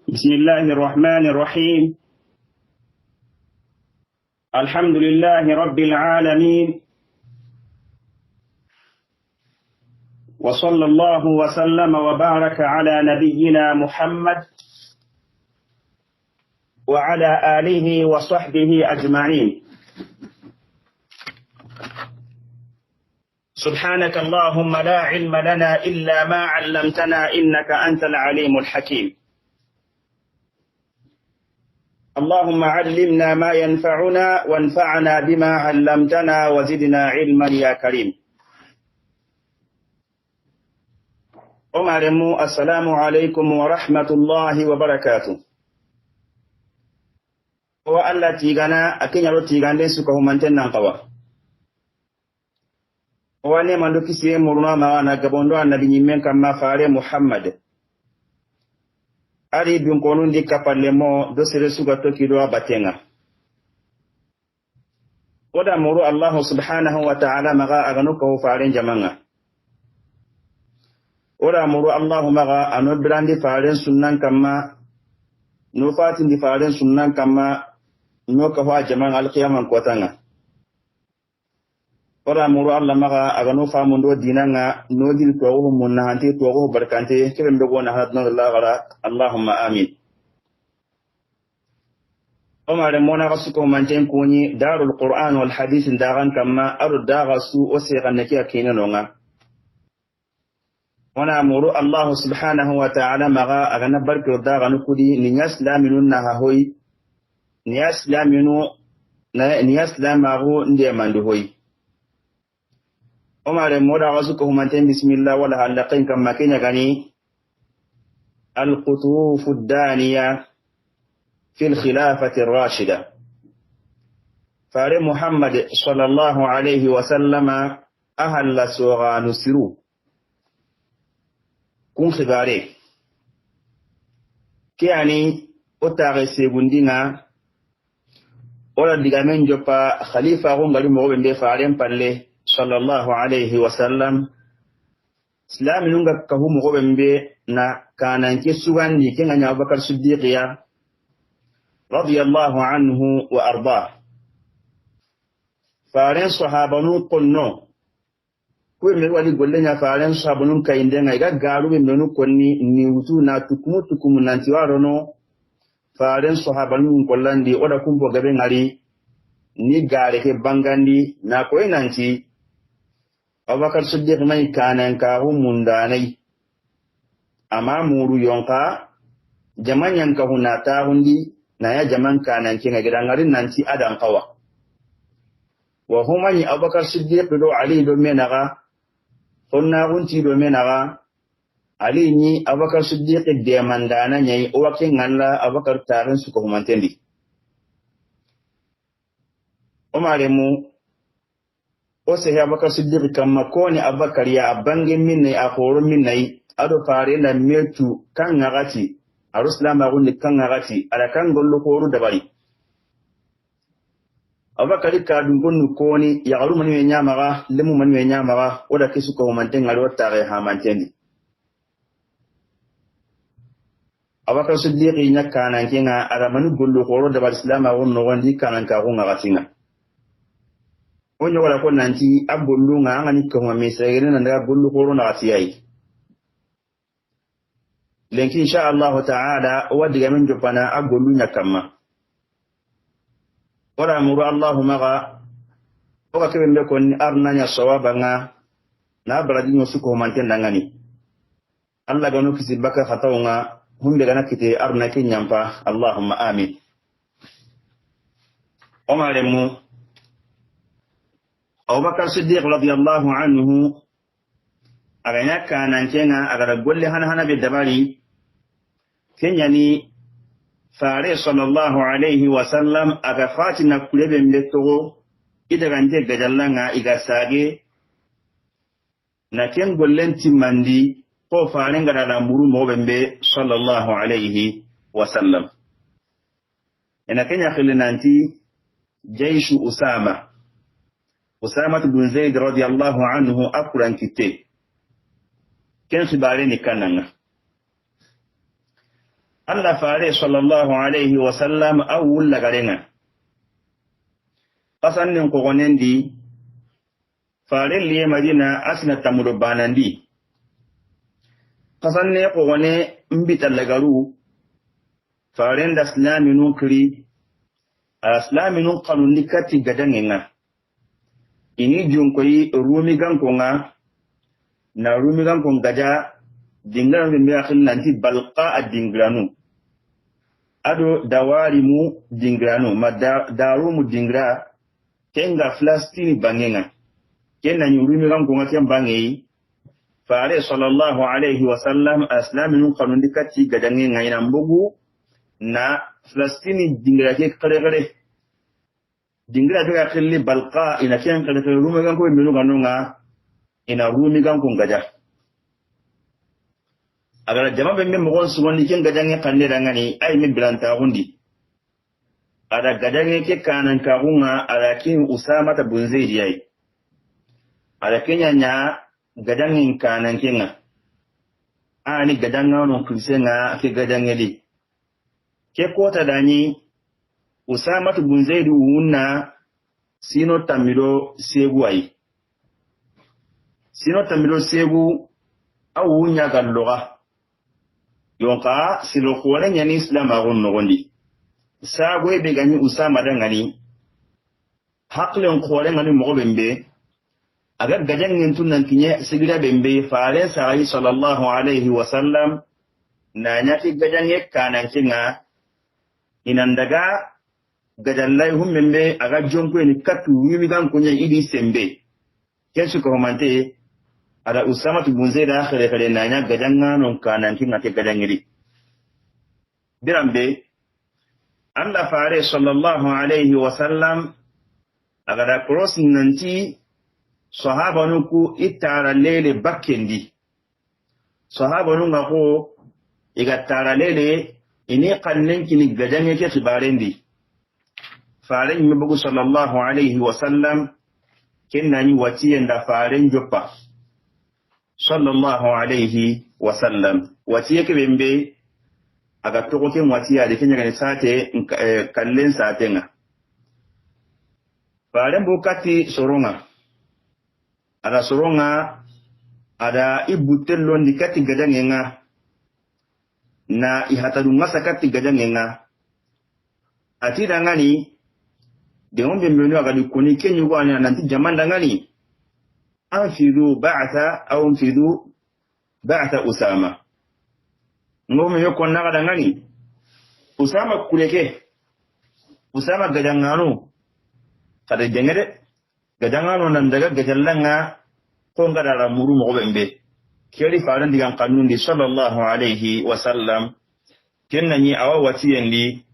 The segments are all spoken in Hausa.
بسم الله الرحمن الرحيم. الحمد لله رب العالمين، وصلى الله وسلم وبارك على نبينا محمد وعلى آله وصحبه أجمعين. سبحانك اللهم لا علم لنا إلا ما علمتنا إنك أنت العليم الحكيم. اللهم علمنا ما ينفعنا وانفعنا بما علمتنا وزدنا علما يا كريم. أمرمو السلام عليكم ورحمة الله وبركاته. وألا تيغانا أكين يرو تيغان دين سكو همانتين نانقوا واني مندو كسي مرنا موانا قبوندو النبي نيمين كما فاري محمد ari dun konun di kapalemo do sere suga toki do abatenga oda muru Allah subhanahu wa ta'ala maga agano ko faaren jamanga oda muru Allah maga ano brandi faaren sunnan kama no fatin di faaren sunnan kama no ka wa jamanga alqiyamah kotanga oda muru Allah maga agano famundo dinanga no dil to wo munna hanti to wo barkante kebe mbe na hadna Allah gara Allahumma amin. Omar mona rasuko manten kuni darul Qur'an wal hadith ndagan kama aru dagasu osiga nakia kinanonga wana muru Allah subhanahu wa ta'ala maga agana barke daganu kudi ni yaslaminun na hoy ni yaslamaru ndiye mandu hoy Omar moda rasuko manten bismillah wala halaqin kama kenya gani القطوف الدانية في الخلافة الراشدة فاري محمد صلى الله عليه وسلم أهل سوغا نسرو كون خباري كياني أتاغي سيبندنا ولا ديغامين جوبا خليفة غنغالي مغوبين دي فارين بالله صلى الله عليه وسلم سلام نونغا كهو مغوبين بي na kanan ke sugan ni ken anya Abubakar Siddiq ya radiyallahu anhu wa arda faren sahabanu qonno ko me wali golle nya faren sahabanu kayinde ngai ga garu be menu konni ni wutu na tukumu nanti warono faren sahabanu kollandi oda kumbo gabe ngari ni gare ke bangandi na ko nanti Abubakar Siddiq mai kanan ka mundanai ama muru yonka jaman yanka hunata hundi na ya jaman kanan kinga gidangarin nanti adan qawa wa huma ni Abubakar Siddiq do Ali do menaga sunna hunti do menaga Ali ni Abubakar Siddiq de mandana nyai o wakin ngalla Abubakar tarin su ko humantendi Omar mu o se Abubakar Siddiq kamma ko ni Abubakar ya abange minne a horun minne ado fare na metu kan ngati aruslam agunni kan ngati ala kan gollo ko ru dabari Abubakar ka dun gonnu koni ya garu mani nyamaga lemu mani nyamaga oda kisu ko manten ngalo tare ha mantendi Abubakar Siddiq nya kana kinga ara mani gollo ko ru dabari islam agun no gondi kan ka ko ngati onyo wala ko nanti abullu nga ngani ko ma mesere na ndaga gollo ko ru na atiyai lenki insha Allah ta'ala wadiga min jopana agolu nyakama ora muru Allahumma ga oka kebe ko ni arna nya sawaba nga na baradi no suko manten dangani Allah ganu kisi baka khatawnga humbe gana kite arna ke nyampa Allahumma amin Omar mu Abubakar Siddiq radiyallahu anhu aganya kanan kenga agara golle hana be dabari kenyani fare sallallahu alaihi wasallam aga fatina kulebe mbetto idagande gajallanga iga sage na ken gollen timmandi ko fare ngara la muru mobembe sallallahu alaihi wasallam ena kenya khilinanti jayshu Usama bin Zaid radiyallahu anhu akuran kite ken khibare ni kananga Allah fare sallallahu alaihi wasallam awul lagarenga qasan nin ko gonendi fare liye madina asna tamudo banandi qasan ne ko gone mbita lagaru fare nda islaminu kri islaminu qanundi kati gadangenga ini junkoyi rumi gankonga na rumi gankon gaja dingran be akhil nanti balqa ad-dingranu ado dawarimu dingranu ma darumu dingra kenga flastini bangenga kenna nyurumi gankonga ken bangei fare sallallahu alaihi wasallam aslaminu qanundi kati gadangenga ina mbugu na flastini dingra ke kare dingra be akhil balqa ina ken kare rumi ganko menu ganonga ina rumi ganko gaja agara jama be men mo sugondi ken gajange kanne dangani ay min bilanta hundi ada gajange ke kanan ka hunga ala kin usama ta bunzaidi yayi ala kenya nya gajange kanan kenga ani gadanga no krisenga ke gajange di ke kota dani usama ta bunzaidi hunna sino tamiro segu ay sino tamiro segu awunya galloga yonka silo khore nyani islam agun nogondi sago be gani usama dangani hakle khore ngani mo bembe aga gajan ngintun nan kinye sigira bembe faare sai sallallahu alaihi wasallam na nyati gajan ye kanan kinga inandaga gajan lai hummembe aga jonko ni katu yimi gan kunya idi sembe kensu ko mante ada usama tubunzeda khere nanya gadanga non kanan kinga te gadangiri birambe anda fare sallallahu alaihi wasallam agada cross nanti sahaba nuku itara lele bakendi sahaba nunga ko igatara lele ini qannen kini gadange ke khibarendi fare mi bugu sallallahu alaihi wasallam kenna ni watiyenda fare njoppa sallallahu alaihi wasallam watiye ke bembe aga toko ke watiya de kenya ne sate kallen satenga bare mbukati soronga ada soronga ada ibutello ndikati gadangenga na ihatadu ngasa kati gadangenga atida ngani de ombe mbenu aga dikoni kenyu bwana nanti jamanda ngani anfidu ba'atha au anfidu ba'atha usama ngome yoko naga ngani usama kuleke usama gadangano kada jengede gadangano nan daga gajallanga ko ngada la muru mo bembe keri faran digan kanundi sallallahu alaihi wasallam kennani awa watiyendi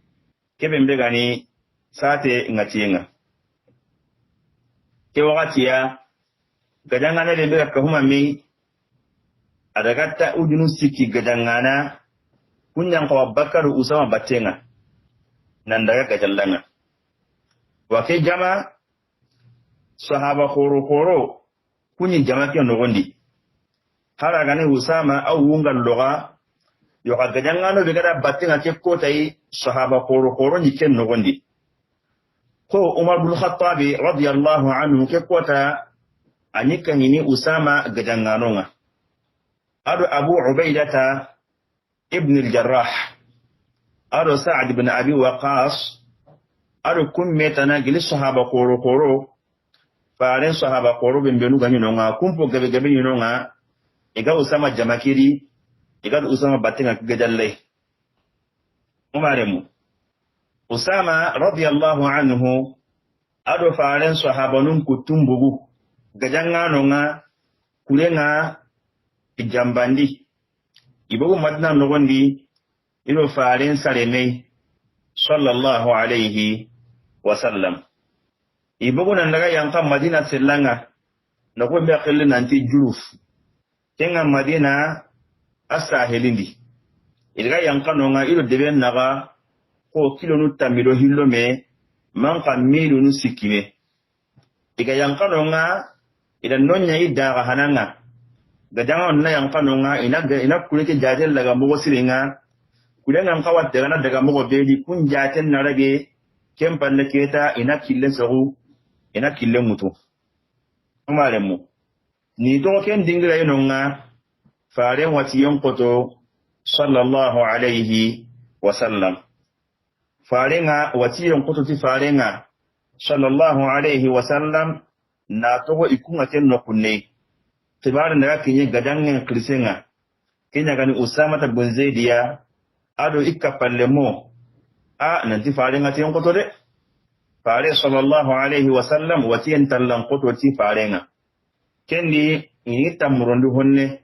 kebembe gani sate ngatiyenga ke wakati ya gadangana de be ka huma mi adagatta udunu siki gadangana kunyan ko Bakar Usama batenga nan daga gajallanga wa ke jama sahaba khoro kunyi jama ke nogondi hara gane Usama au wungal loga yo ka gadangana be gada batenga ke kotai sahaba khoro ni ken nogondi ko Umar bin Khattab radiyallahu anhu ke kota anyika ni Usama gadanganonga ado Abu Ubaidata ibn al-Jarrah ado Sa'd ibn Abi Waqqas ado kummetana gili sahaba koro faaren sahaba koro bembenu ganyinonga kumpo gabe yinonga ega Usama jamakiri ega Usama batenga gajalle umaremu Usama radiyallahu anhu ado faaren sahaba nun kutumbugu gajanganonga kulenga ijambandi ibogo madina nogondi ilo faaren sareme sallallahu alaihi wasallam ibogo nandaga yanka madina selanga nako mbe akille nanti juruf kenga madina asa helindi ilga yanka nonga ilo deben naga ko kilo nu tamilo hillome manka milu nu sikime iga yanka nonga ida nonya idaga hananga gadanga onna yanka nonga ina kuleke jadel laga mogo siringa kulengan kawat daga mo beli kun jaten na rage kem palle keta ina killen saru ina killen mutu amare mu ni to ken dingira yinonga faren wati yonkoto sallallahu alaihi wasallam farenga wati yonkoto ti farenga sallallahu alaihi wasallam na togo ikunga ken no kunne tibarin da kinye gadangen krisenga kenya gani Usama ta bin Zaidiya ado ikka palle mo a nanti farenga ti yonkoto de fare sallallahu alaihi wasallam wati entallan koto ti farenga kendi ini tamurondu honne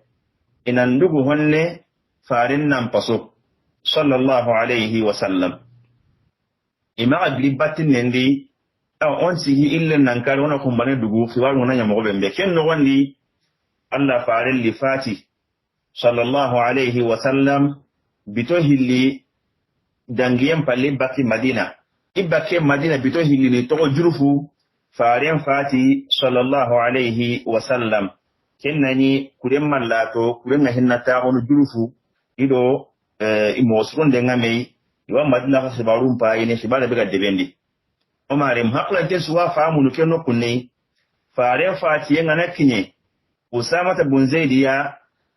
inandugu honne farin nan paso sallallahu alaihi wasallam ima agli batin nendi on sigi ille nan kar wona ko mbane dugu fi waru na nyamo bembe ken no wandi Allah farin li fati sallallahu alaihi wasallam bito hilli dangiyem palle baki Madina ibake Madina bito hilli ni to jurufu farin fati sallallahu alaihi wasallam kennani kuren mallato kuren na hinnata onu jurufu ido imosron de ngame iwa Madina ka sibarun pa ine sibara be ga debendi omare mhakla te suwa faamu no kenno kunne farin fati yana kinye Usama ta bin Zaidiya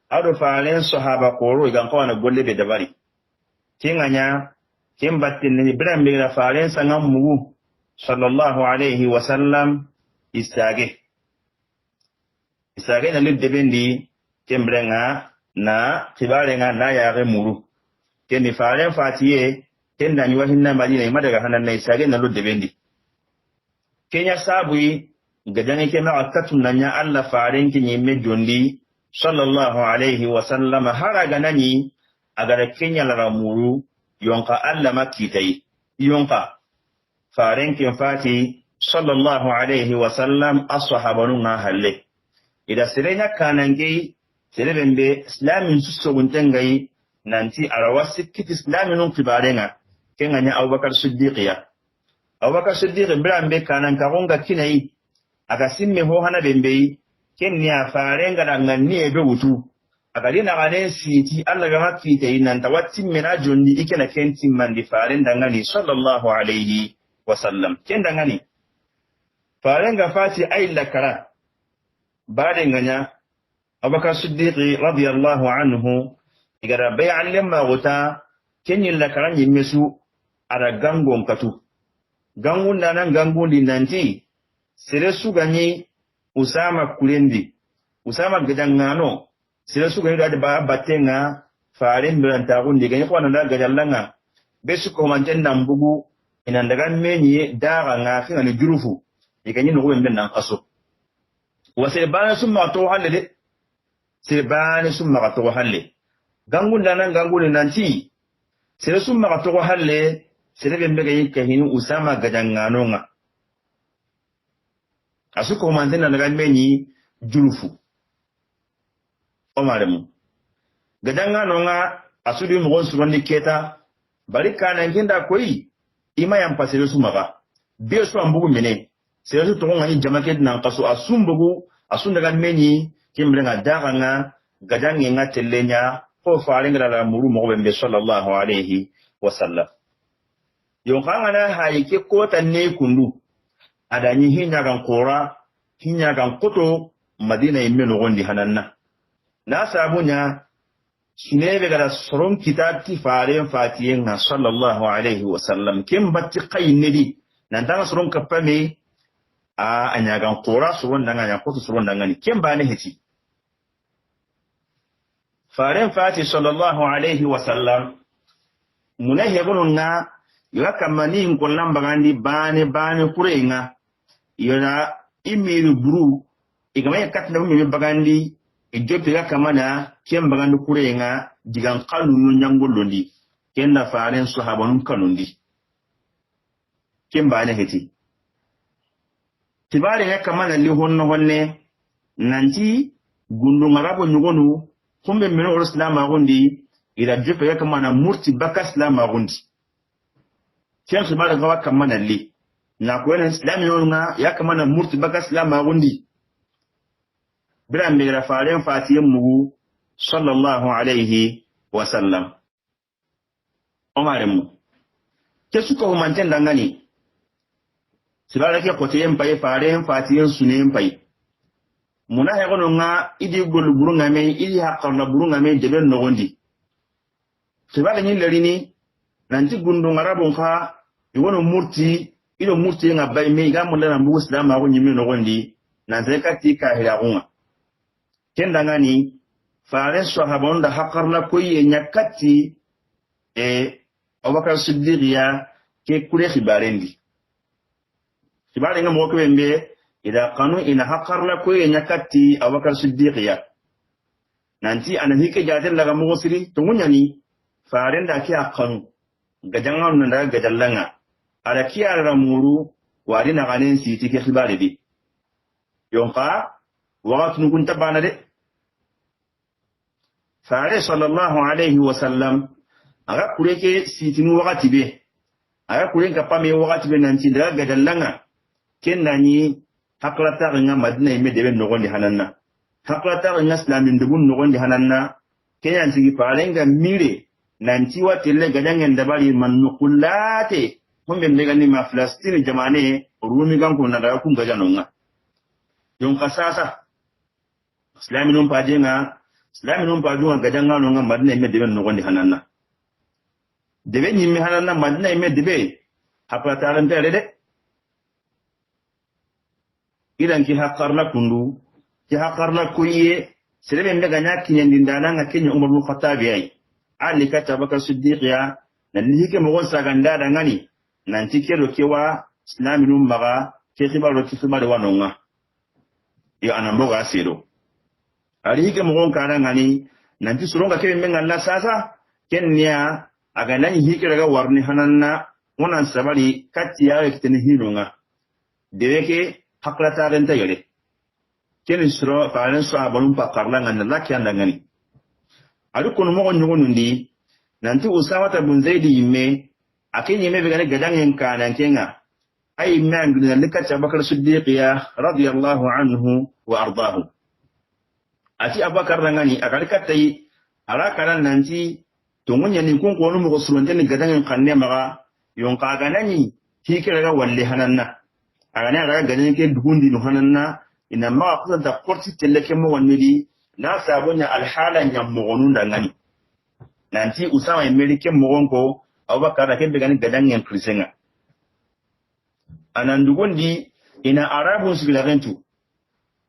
ado farin sahaba koro igan ko na golle be dabari kinganya kin batin ni bran be ra farin sangan mugu sallallahu alaihi wasallam istage na lidde bendi kembrenga na tibarenga na yaare muru keni faren fatiye kenda ni wahinna Madina imadaga hanan na istage na lidde bendi kenya sabui gajange kema akatun nanya Allah faren kinyi mejondi sallallahu alaihi wasallam haraga nani agara kenya la muru yonka Allah makitai yonka faren kin fati sallallahu alaihi wasallam ashabanun na halle ida sirena kanange serebende islamin susoguntengai nanti arawasi kit islamin kibarenga kenganya Abubakar Siddiqiya Abubakar Siddiq brambe kanan kagonga kinai aga simme ho hana bembe kenya farenga danganni ebe wutu aga dina gane siti Allah ga makite nan tawatti mena jondi ikena kenti mandi faren dangani sallallahu alaihi wasallam ken dangani farenga fati ay lakara bade nganya Abubakar Siddiq radiyallahu anhu igara bay'an lemma wuta kenyin lakara nyimesu ara gangon katu gangun nan gangun dinanti sere su ganye Usama kulendi Usama gadangano sere su ganye da ba batenga farin biranta gundi ganye ko nan da gadallanga besu ko manten nan bugu ina daga menye daga nga kinga ni jurufu iganye no wembe nan kaso wase bana summa to halle sere bana summa to halle gangun nan gangun nanti sere summa to halle sere bembe ganye kahinu Usama gadangano nga asuko mantena daga menyi jurufu omaremu gadanga nonga asudi mo surondi keta barika na nginda koi ima yam pasere sumaga be so ambugu mene sere to ngani jamaket na kaso asumbugu asunda daga menyi kimrenga daga nga gadange nga telenya ko farenga la muru mo bembe sallallahu alaihi wasallam yo kangana hayike ko tanne kundu adanyi hinya gan kora hinya gan koto Madina yimme no gondi hananna na sabunya sinebe gara soron kitati faren fatiyen na sallallahu alaihi wasallam kim batti qaynidi nan tanga soron kapame a anya gan kora soron nan anya koto soron nan ni kim bane heti faren fati sallallahu alaihi wasallam munahebun na yakamani ngolamba gandi bane kurenga yana imiru buru igama yakatna mi bagandi ejobe yakamana kem bagandi kurenga digan kanunu nyangolondi kenna faren sahabanun kanundi kem bane heti tibare yakamana li honne nanti gundu ngarabo nyugonu kumbe meno islam agundi ila jobe yakamana murti bakas islam agundi kem tibare gawa kamana li na kwena islami yonga yakamana murti baka islam agundi biran me rafaren fatiyen mugu sallallahu alaihi wasallam omaremu kesuko humanten dangani sibala ke koteyen pay faren fatiyen sunen pay muna he gono nga idi gol burunga me idi haqqarna burunga me deben nogondi sibala nyi lerini nanti gundu ngarabon ka iwono murti ido murti nga bay me ga mulla na mbugo islam ma ko nyimi nogondi nan zakati ka hiragunga kendangani faren sahabon da haqqarna koyi nyakati Abubakar Siddiq ya ke kure khibarendi khibare nga mo ko bembe ida qanu ina haqqarna koyi nyakati Abubakar Siddiq ya nanti ana hike jatel daga mo siri to munyani faren da ke akanu gajangan nan daga gajallanga ala kiyara muru wari na ganen siti ke khibare di yonqa waqtu kun tabana de fare sallallahu alaihi wasallam aga kureke sitinu wakati be aga kurenka pame wakati be nanti daga gadallanga kennani haklata nga madina ime debe nogondi hananna haklata nga islamin dubun nogondi hananna kenya ntigi parenga mire nanti watille gadangen dabari manukulate hombe mbegani ma Palestine jamane rumi ganko na daga kun gajanonga yon kasasa islamin pajenga islamin pajunga gadanga nonga madina ime debe nogondi hananna debe nyimmi hananna madina ime debe haklata arante rede idan ki haqqarna kundu ki haqqarna kuye serebe mbega nyaki nyandindana nga Kenya Umar bin Khattab yayi ali kata Abubakar Siddiq ya nalihike mo saganda dangani nanti kelo kewa islaminum maga ke khibaro ki khibaro wanonga yo anamboga asiro alihike mo kana ngani nanti suronga ke mbenga Allah sasa kenya aga nani hike daga warni hananna wonan sabari katti yawe kitene hinonga deweke haklata renta yole kene suro faalen so abalum pa karlanga na lakya ndangani adu kono mo nyugo nundi nanti Usama bin Zaid yimme akenye me begane gadangen kana kenga ay man gina likata Abubakar Siddiq ya radiyallahu anhu wa ardahu ati Abubakar rangani akalikata yi alaka nanti tungunya ni kun ko no mo suronte ni gadangen kanne maga yon kaga nani hikira ga walle hananna agane raga ganin ke dugundi no hananna ina ma kusa da korti teleke mo wannidi na sabonya alhala nyammo gonunda ngani nanti Usama emelike mo gonko Abubakar da kebe ganin gadangen krisenga anan dugundi ina arabun sibilagentu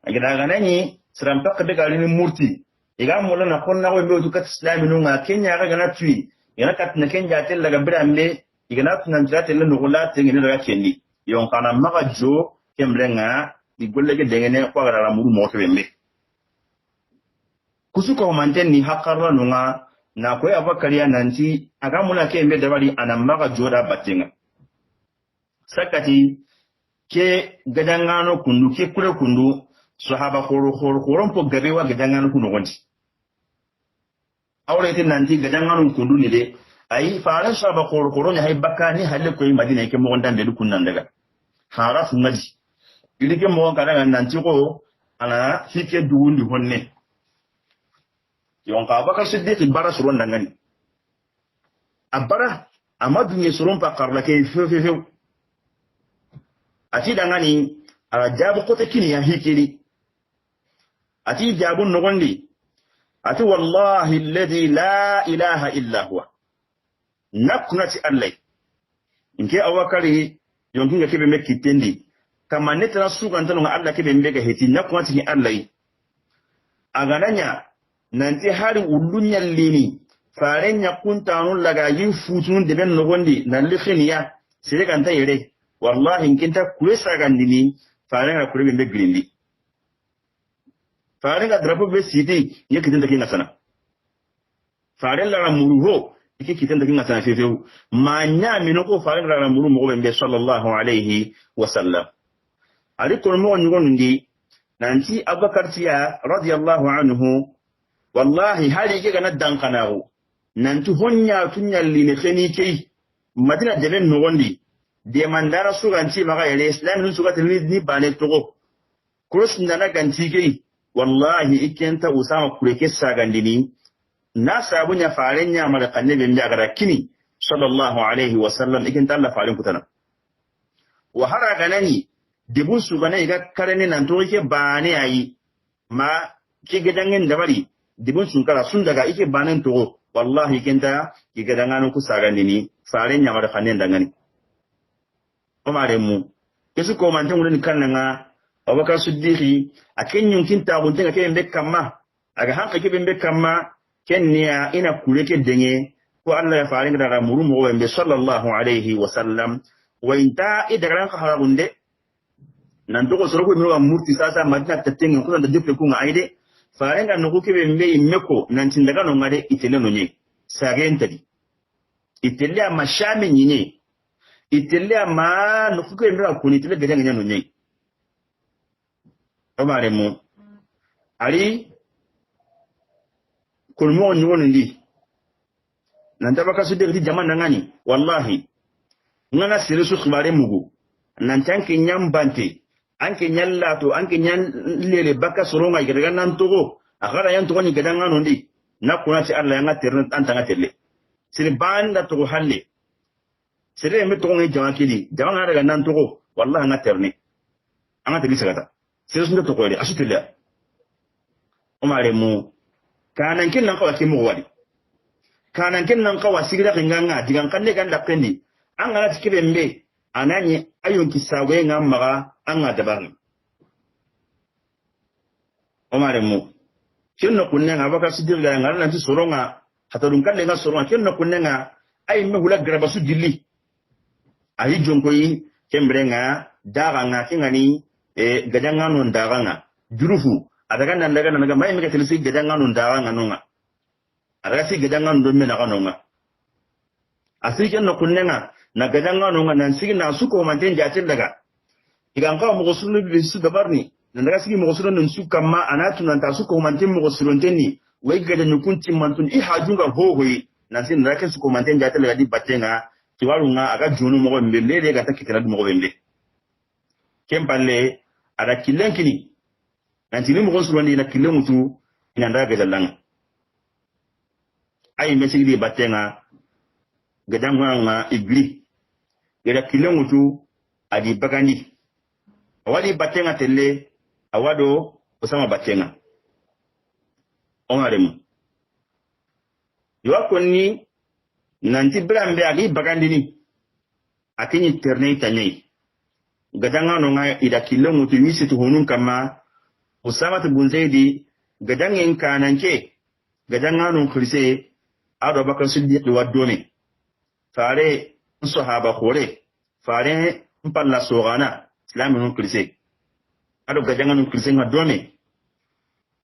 agada ganani srampa kebe galini murti iga mola na konna ko be tukat islamin nga Kenya ga gana tui yana katna Kenya tel daga birambe igana tunan jate le no gola tengene daga kendi yon kana maga jo kemblenga di golle ge dengene ko gara muru mo to bembe kusuko manten ni hakarra nunga na ko Abubakar ya nanti aga mula kembe dabari anan maga joda batenga sakati ke gadangano kundu ke kure kundu sahaba khoron po gabe wa gadangano kuno gonti awre tin nanti gadangano kundu ni de ay faara sahaba khoron hay bakani halle koy Madina ke mo gondande du kunnan daga haraf ngadi ilike mo kada nanti ko ala hike duundi honne yon ka Abubakar Siddiq bara suron dangani abara amadu ni suron pa karla ke fe ati dangani ala jabu kote kini ya hikiri ati jabu nogondi ati wallahi alladhi la ilaha illa huwa nakunati allai inke Abubakar yonkinga kebe mekitendi kama netana suka ntano Allah kebe mbega heti nakunati ni allai agananya nanti hari ulunya lini farenya kuntanu laga yin futun deben nogondi na likhiniya sire kan tayire wallahi inkinta kulesa gandini farenga kurebe mbe grindi farenga drapo be sidi yake tinda kinga sana farenga la muruho yake kitenda kinga sana fefew manya minoko farenga la muru mo be sallallahu alayhi wasallam aliko mo nyugo ndi nanti Abubakar tiya radiyallahu anhu wallahi hali ke gana dankanago nanti honya tunyalli ne kheni kei Madina deben no gondi de mandara suganti maga ele islam nun sugati ni bane togo cross ndana ganti kei wallahi ikenta Usama kureke sagandini na sabunya farenya mala kanne be mbiagara kini sallallahu alaihi wasallam ikin talla farin kutana wa hara ganani dibun su gane iga karani nan to yake bane ayi ma ki gadangin da bari dibun sun kara sun daga ike banan to wallahi kinta ki gadangano ku sagani ni farin nyama da kanen dangani omare mu kesu ko man tan wurin kan nga Abubakar Siddiqi aken yunkin ta guntin ake be kamma aga hanka ke be kamma kenniya ina kureke denye ko Allah ya farin da muru mu be sallallahu alaihi wasallam wa inta idaran ka haragunde nan to ko soro ko mi wa murti sasa madina tatengen ko da dippe ko ngaide farin da nuku ke be immeko nan tin daga no ngade itele no nye sagenta di itele ma shami nyinye itele ma nuku ke be ko ni itele gade no nye omare mu ali kulmo nyoni ndi nan tabaka su de jaman ngani wallahi ngana sirisu khibare mugu nan tanke nyambante anke nyalla to anke nyan lele baka soronga gadaga nan togo agara yan togo ni gadanga no ndi nakuna ci Allah yanga terna antanga telle sire banda to halle sire me to ngi jama kili jama daga nan togo wallahi nga terni anga teli sagata sire sunta to ko de asutilla umare mu kanan kin nan kawaki mu wadi kanan kin nan kawa sigira kinganga digan kanne ganda kendi an ga tikire mbe ananye ayun kisawe ngamaga anga dabangi umare mu kinno kunnga baka sidirga ngara nanti soronga hatadun kalle nga soronga kinno kunnga ay me hula graba su dilli ayi jonko yi kembrenga daga nga kingani gadanga non daga nga jurufu adaga nan daga nan ga mai mega telisi gadanga non daga nga nonga adaga si gadanga non me na kanonga asike no kunnga na gadanga nonga nan sigi na suko manten jatin daga igan ka mo sunu bi su gabarni nan daga sigi mo sunu nan su kamma anatu nan ta suko manten mo sunu tenni wai gadan nukunci mantun i hajunga hohoyi nan sin daga suko manten jatin daga di batenga kiwarunga aga junu mo mbe lele ga takitira mo mbe kempalle ada kilenkini nanti ni mo sunu ni na kilemutu ina ndaga gadalanga ay mesigi di batenga gadanga nga igli gada kilemutu adi bagani awadi batenga telle awado osama batenga onaremu yo konni nanti brambe adi bagandi ni akini terne tanyai gadanga no nga ida kilemutu yisitu hunun kama osama tubunzaidi gadangen kananke gadanga no khrise ado bakar siddiq wadone fare sahaba khore fare mpalla sogana islamu non krise ado gadanga non krise ngadone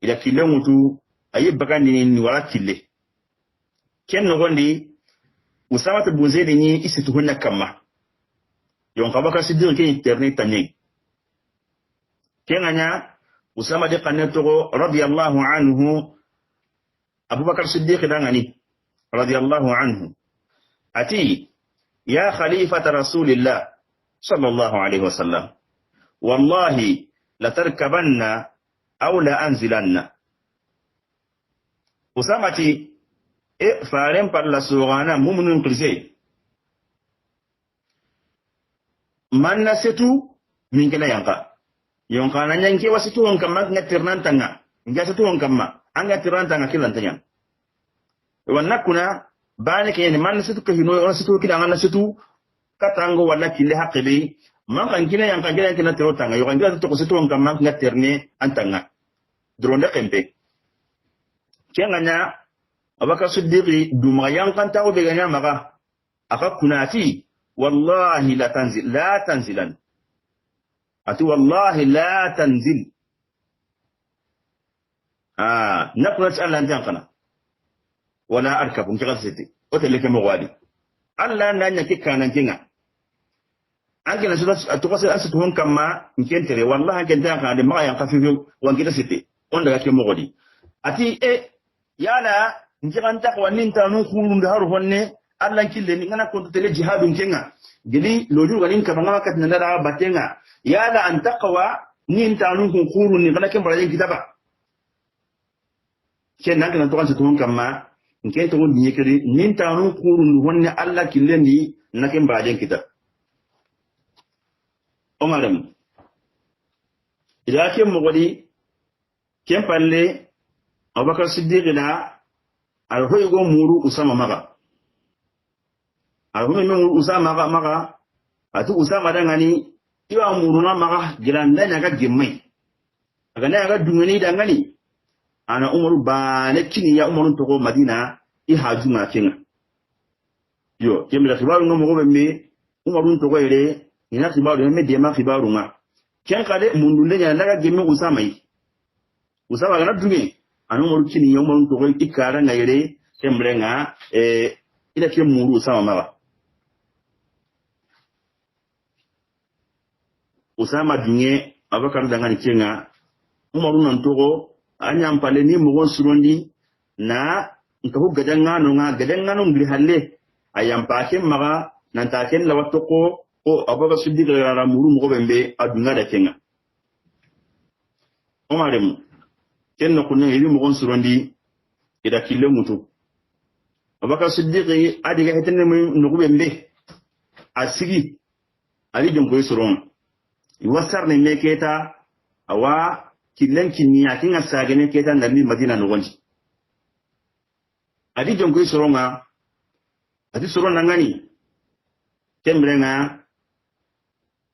ila kille mutu ayi bagandi ni wala kille ken no gondi usama to buzedi ni isitu hunna kama yon kabaka siddiq ke internet tanye kenanya usama de qanato radiyallahu anhu abubakar siddiq dangani radiyallahu anhu أتي يا خليفة رسول الله صلى الله عليه وسلم والله لتركبن أو لأنزلن أسامتي فارم بالله سوغانا مؤمن قلسي من نسيتو من كنا ينقى نانيانكي وسيتو ونكما نترنان تنغا نجا سيتو ونكما أنغا ترنان تنغا كلا تنغا ونكنا bani ke man situ ke hino on situ kida ngana situ katango wala kile haqibi man kan kina yang kan kina tero tanga yo kan kina to ko situ on kam man terne antanga dronde kempe kenganya abaka siddiqi duma yang kan tawo be ganya maka aka kunati wallahi la tanzilan ati wallahi la tanzil nakuna Allah tan wala arkabu ngi gasiti ote leke mo wadi alla nanya kikana kinga angela sudah to ko asu hon kamma nkentere wallahi kenta ka de ma yan kafifu wangita siti on daga ke mo wadi ati yala ngiran ta ko ninta no khulu ndaru honne alla kille ni ngana ko tele jihadun kinga gidi loju ganin ka banga kat nandara batenga yala an taqwa ninta no khulu ni ngana ke barajen kitaba ken nan kan to kan su hon kamma nke to ni kedi nin tanu kurun wonni alla killendi naken baden kita omaram ila kem mogodi kem palle Abubakar Siddiq da al hoygo muru Usama maga al hoygo Usama maga atu Usama dangani iwa muruna maga gilanda nyaga gimmai aga naga dungani dangani ana Umaru ba ne kini ya Umaru to Madina I hajuma kinga yo kemira khibaru no mo be Umaru to ire ina khibaru me de ma khibaru ma ken kade mundunde nya naga gimme Usama ga dungi anu Umaru kini ya Umaru to ikara ngaire kemrenga ila kemuru Usama maga Usama dunge Abakar dangani kinga Umaru nan togo anya mpale ni mugon surondi na nkahu gadangano ngri halle ayampake maga nantaken la watoko o Abubakar Siddiq la muru mugo bembe adunga da kenga omarem kenno kunne ili mugon surondi ida kille mutu Abubakar Siddiq adiga hetene mugo bembe asigi ali jonko suron iwasar ne meketa awa killen kinniya kinga sagene keta ndami Madina no gonji adi jonko soronga adi sorona ngani kembrenga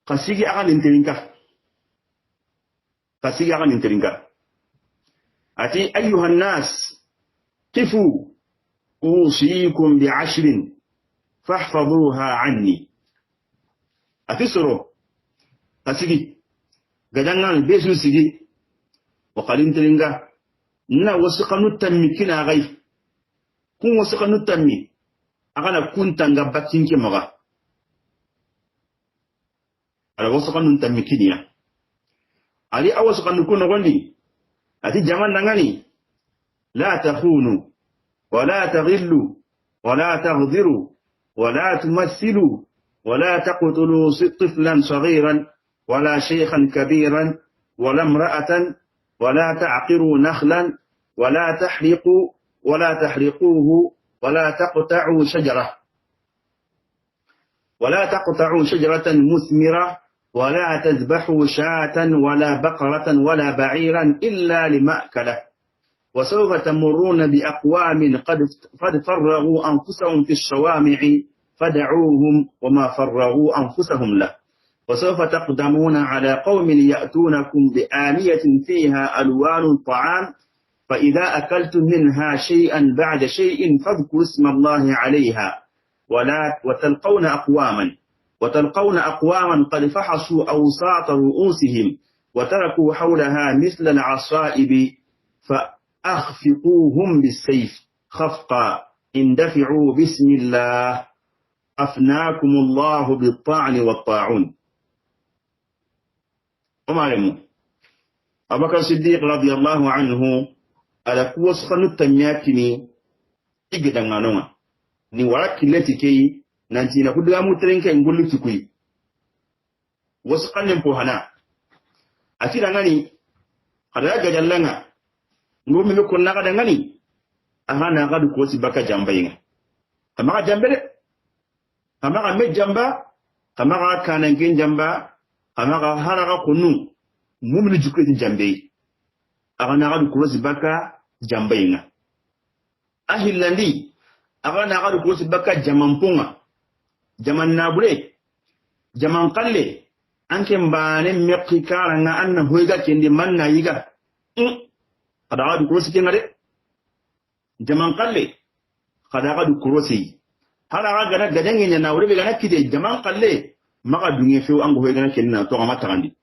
kasigi akan interinka ati ayyuhan nas qifu usikum bi'10 fahfazuha anni ati soro kasigi gadangan besu sigi وقالين تلينغا نا وسقنو تامي كنا غاي كون وسقنو تامي اغانا كنت غباتين كي مغا على وسقنو تامي كينيا علي اوسقنو كون غني اتي جمان نغاني لا تخونوا ولا تغلوا ولا تغدروا ولا تمثلوا ولا تقتلوا طفلا صغيرا ولا شيخا كبيرا ولا امرأة ولا تعقروا نخلا ولا تحرقوه ولا تقطعوا شجرة مثمرة ولا تذبحوا شاة ولا بقرة ولا بعيرا إلا لمأكله وسوف تمرون بأقوام قد فرغوا أنفسهم في الشوامع فدعوهم وما فرغوا أنفسهم له وسوف تقدمون على قوم يأتونكم بآنية فيها ألوان الطعام فإذا أكلتم منها شيئا بعد شيء فاذكروا اسم الله عليها وتلقون أقواما قد فحصوا أوساط رؤوسهم وتركوا حولها مثل العصائب فأخفقوهم بالسيف خفقا اندفعوا بسم الله أفناكم الله بالطعن والطاعون umaremu Abubakar Siddiq radiyallahu anhu ala kuwas khanu tamyakini igidangano ni warakileti kei nanti na kudiga mutrenka ngulu tukui wasu kanin pohana atira ngani kada ga jallanga ngomi ko na kada ngani ahana gadu ko si baka jambayinga kama jambere kama me jamba kama kana ngin jamba amaga haraga kunu mumni jukweti jambe agana gadu kurosi baka jambayinga ahillandi agana gadu kurosi baka jamampunga jaman nabure jaman qalle anke mbane mekki karanga anna hoyga kendi manna yiga kada gadu kurosi kengade jaman qalle kada gadu kurosi haraga gana gadange nyana wure gana kide jaman qalle maka dunye few ango hoygana kenna to ama tagandi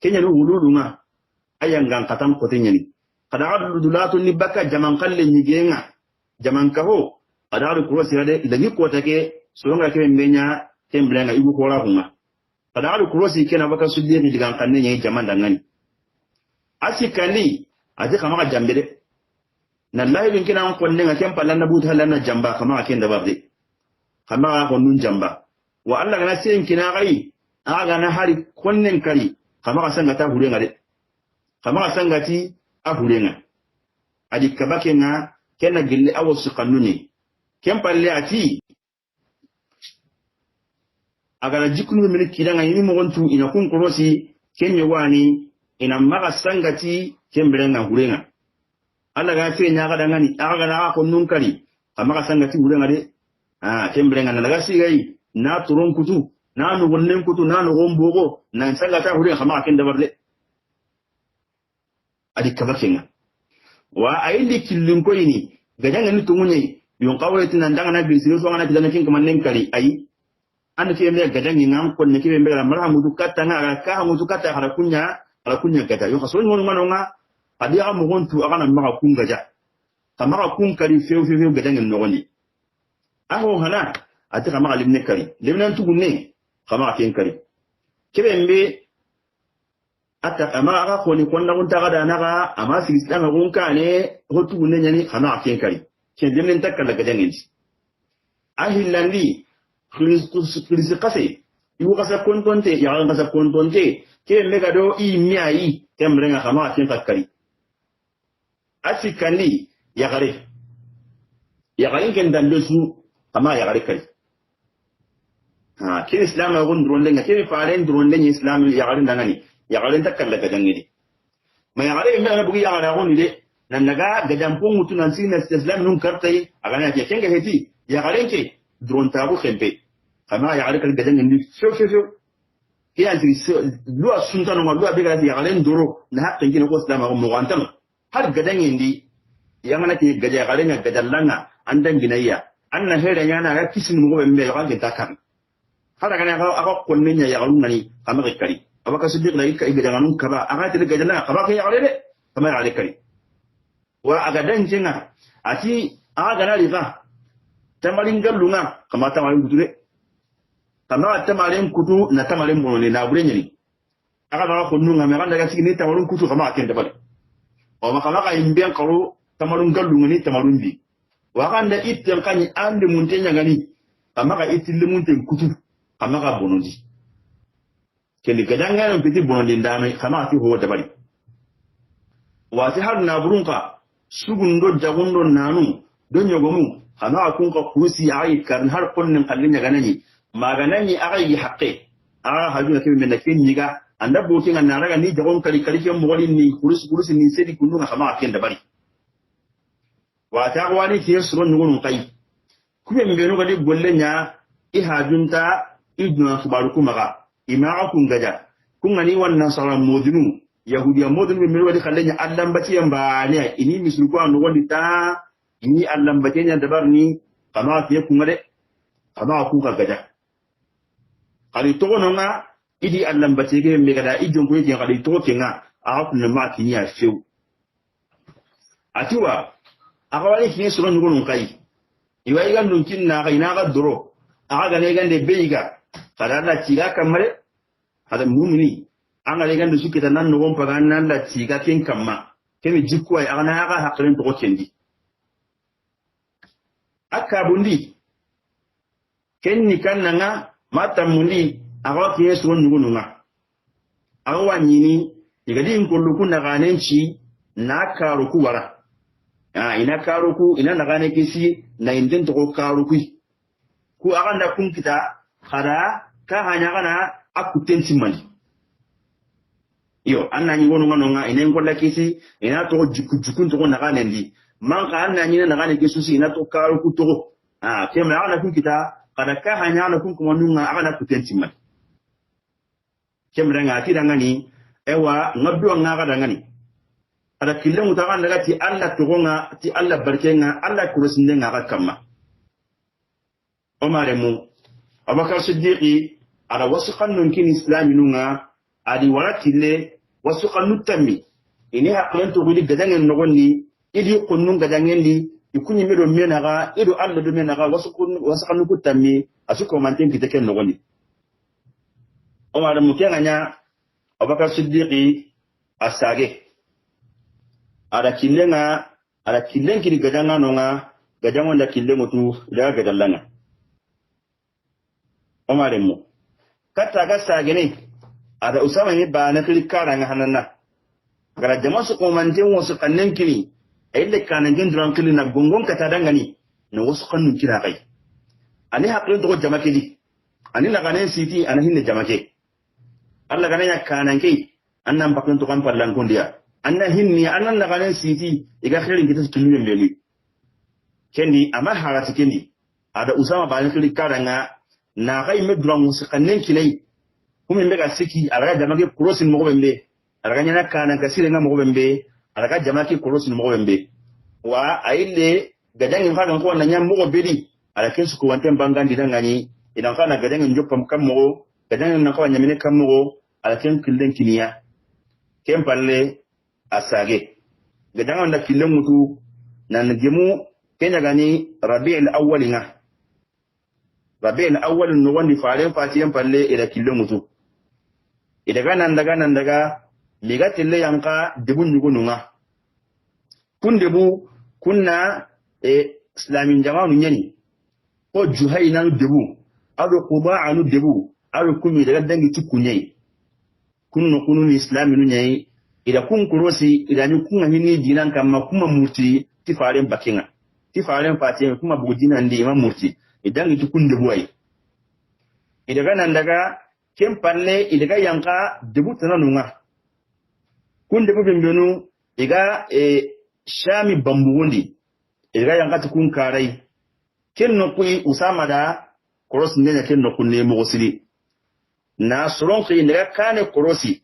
kenya no wululunga ayangan katam kote nyani kada adu dulatu ni baka jaman kalle nyigenga jaman kaho ada adu kurosi rade dagi kota ke songa ke menya temblenga ibu kola hunga kada adu kurosi kena baka sudde ni digan kanne nyi jaman dangani asikali aje kama jambede na lahi bin kina ko nenga kempa lana buta lana jamba kama kenda babde kama ko nun jamba wa Allah gana sai kina gai aga na hari konnen kari kama ka sanga ta hurenga de kama ka sanga ti a hurenga adi kabake nga kena gille awasu kanuni ken palle ati agara jikunu min kidanga yimi mogontu ina kun korosi kenye wani ina maga sangati kemberenga hurenga alla ga fe nya ga dangani aga na ko nun kali amaga sangati hurenga de kemberenga na daga sigai na turon kutu na no gonnen kutu na no gombogo na sangata hurenga kama ken dabarle adi kabakenga wa ayindi killin ko yini gadanga ni tungunye yon kawai tinan danga na bilsiro so ngana tidana kin kamannen kali ayi an ke me gadangi ngam kon ne ke me la marhamu du katta nga ka hamu du katta ala kunya gada yo kaso ngonu manonga adi aga mo gontu aga na maka kun gaja kamaka kun kali feu gadangi no goni aho hana ati kamaka limne kali limne tugunne kamaka ken kali kebe mbe ata ama aga ko ni konna gunta gada naga ama sigistanga gunka ne hotu gunne nyani kamaka ken kali ken limne takala gadangi ahillandi Krisi kase, iwu kasa kontonte, yaran kasa kontonte, ke mega do I miai, temrenga kama atin kakari. Asi kandi, yakare. Yakarin ken dandosu, kama yakare kari. Ke Islam agun drondenga, ke faren drondenga Islam yakarin dangani, yakarin takalla gadangini. Ma yakare mega bugi yakare agun ide, nanaga gadampung mutu nansi na Islam nun kartai, agana ke kenga heti, yakarin ke, drone tabu khempe kama ya alika gadan ni fio ya ndi lu asunta no lu abiga ya galen doro na hakkin gina ko islama mo wantan har gadan indi yamana ke gaja galen gadallanga andan ginayya anna hera yana ga kisin mo be mbe ga gita kan har ga na ga konne nya ya galun nani kama ke kari abaka siddiq la ikka gaja ganun kaba aga tele gadalla kaba ke ya galen kama ya kari wa aga dan jinga ati aga na rifa tamarin gallunga kama tamarin kutu kama tamarin kutu na tamarin bonole na bure nyini aka na ko nunga me kan daga sigini tamarin kutu kama aken dabal o ma kama ka imben karo tamarin gallunga ni tamarin bi wa kan da itten kan ande muntenya ngani kama ka itille munten kutu kama ka bonondi keli gadanga no piti bonondi ndame kama ati ho dabali wa ti har na burunka sugundo jagundo nanu don yogomu kama kun ka kusi ai kan har kunnin kallin ya ganani maganani ai haqqi hajuna ke men nakin niga anda bokin an naraga ni jagon kali kali ke mogolin ni kurus ni sedi kunu kama aken da bari wa ta wani ke suron ngun kai kube mbeno ga di gollenya I hajunta iduna subaru kuma ima kun gaja kun gani wannan saran modinu yahudiya modinu me wadi kallenya allan batiyan ba ne ini misulko an wadi ta ini allan batenya dabar ni kama ke kun gade kama ku ka gaja ali to nonga idi allan batege me gada idon ko yake kali to kenga a kun ma kini ya few atiwa akawali kini suron ngun kai iwa iga nunkin na kai na ga duro aga ne gande beiga kada la tiga kamare ada mumini an ga gande suke ta nan no paga nan la tiga ken kamma kemi jikko ay ana ga hakren to kendi aka bundi kenni kannanga mata mundi aga ke yesu nungununga aga wanyini igadi inkollu kunna ganenci na karu ku wara ina karu ku ina nagane kisi na inden to karu ku aga nda kun kita khara ka hanya kana akutenti mali yo anna ni wonu ngononga ina ngolla kisi ina to jukun to nagane ndi man ka anna ni nagane kisi ina to karu ku to kema ana kun kita kada ka hanya na kun kuma nunga aga kutenti mali kemra ngati dangani ewa ngabdo ngaga dangani ada kille mutaga daga ti Allah togonga ti Allah barkenga Allah kurusinde ngaga kamma omare mu Abubakar Siddiqi ada wasuqan nun kin islami nunga adi waratille wasuqan nutami ini haklan to gudi gadangen nogonni idi kunnun gadangendi ikunyi medo menaga ido Allah do menaga wasuqan nutami asuko manten kiteken nogonni omare mu kenganya Abubakar Siddiqi asage ada killen kiri gadanga nonga gadango nda killen mutu da gadallanga omare mu kata ga sagene ada usama ni ba na kiri karanga hananna gara jama su komanten wasu kannen kiri ayille kanan gen duran kilina gongon kata dangani no wasu kannun kira kai ani haqqin to jamake di ani la ganen siti ana hinne jamake Allah gananya kanan kai annan bakin to kan pallan kundiya annan hinni annan la ganen siti iga khairin kita tulun mbeli kendi ama harati kendi ada usama bani kili karanga na kai me duran musu kannen kilai kuma mbega siki alaga jamake crossing mo bembe alaga nyana kanan kasire nga mo bembe alaga jamake crossing mo bembe wa aile gadangin fagan ko nan nyam mo bedi alakin su ko wanten bangandi dangani idan kana gadangin joppam kammo gadangin nan ko nyamine kammo alakin killen kiniya kem palle asage gadangan da killen mutu nan gemu kenya gani rabi'ul awwalina rabi'ul awwal no wandi faren fatiyan palle ida killen mutu idaga nan daga liga tille yanka debun nyugununga kun debu kunna islamin jama'u nyani ko juhayna nu debu ado quba'a nu debu ado kumi daga dangi tukunyai kunno kunun islaminu nyai ida kun kurosi ida ni kun hini dinan kamma kuma murti ti faren bakinga ti faren fatiyan kuma bugina ndi ma murti idan itu kun debu ai idaga nan daga kem palle idaga yanka debu tananunga kun debu bimbenu iga shami bambundi idaga yanka tukun karai ken no kui usama da koros ndenya ken no kunne mo gosili na soron ki ne kane korosi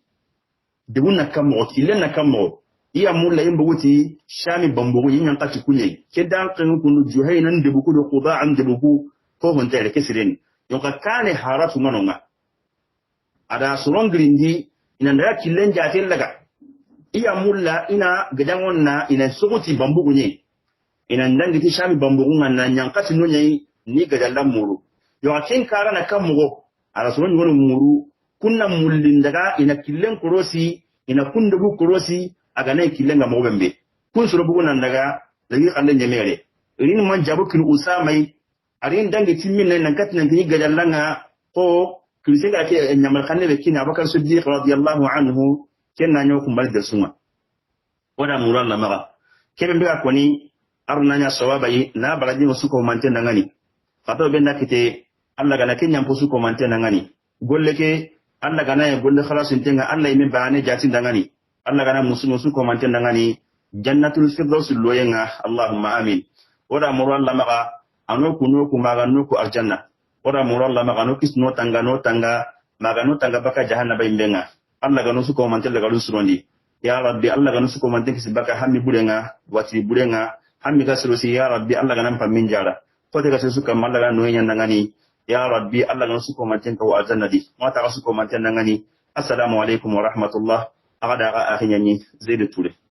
debu na kamo ile na kamo iya mulla imbo wuti shami bambugo yin yanka tukunye ke dan kan kunu juhaynan debu ku do quda'an debu ku ko honta ile kesiren yonka kane haratu manonga ada soron grindi ina nda killen jatel laga iya mulla ina gadangon na ina soguti bambugo nye ina ndangi ti shami bambugo na nyankati no nyai ni gadalla muru yo akin kara na kamugo ala soron ngono muru kunna mullin daga ina killen korosi ina kundugo korosi aga nay killen ga mobembe kun suro bugo nan daga dagi khalle nyemere irin man jabu kin usamai arin dangi timmin nan katnan ni gadalla nga ko kilse ga ke nyamal khanne be kina Abubakar Siddiq radiyallahu anhu kenna nyo kumbal da suma wada muran la maga kebe be akoni arna nya sawabai na baraji musu ko mante nangani fato be nakite Allah gana kenya mpusu ko mante nangani golle ke Allah gana e golle khalas intenga Allah yime baane jati nangani Allah gana musu ko mante nangani jannatul firdaus loyenga Allahumma amin wada muran la maga anoku noku maga noku arjanna wada muran la maga no kisno tanga maga no tanga baka jahannaba imbenga Allah gano su ko mante daga lusurondi ya rabbi Allah gano su ko mante kisbaka hammi budenga wati budenga hammi kasrosi ya rabbi Allah gana pammin jara ko daga su kan mallaga no yen nangani ya rabbi Allah gano su ko mante ko aljannadi mata su ko mante nangani assalamu alaikum wa rahmatullah agada ga akhinyani zaidu ture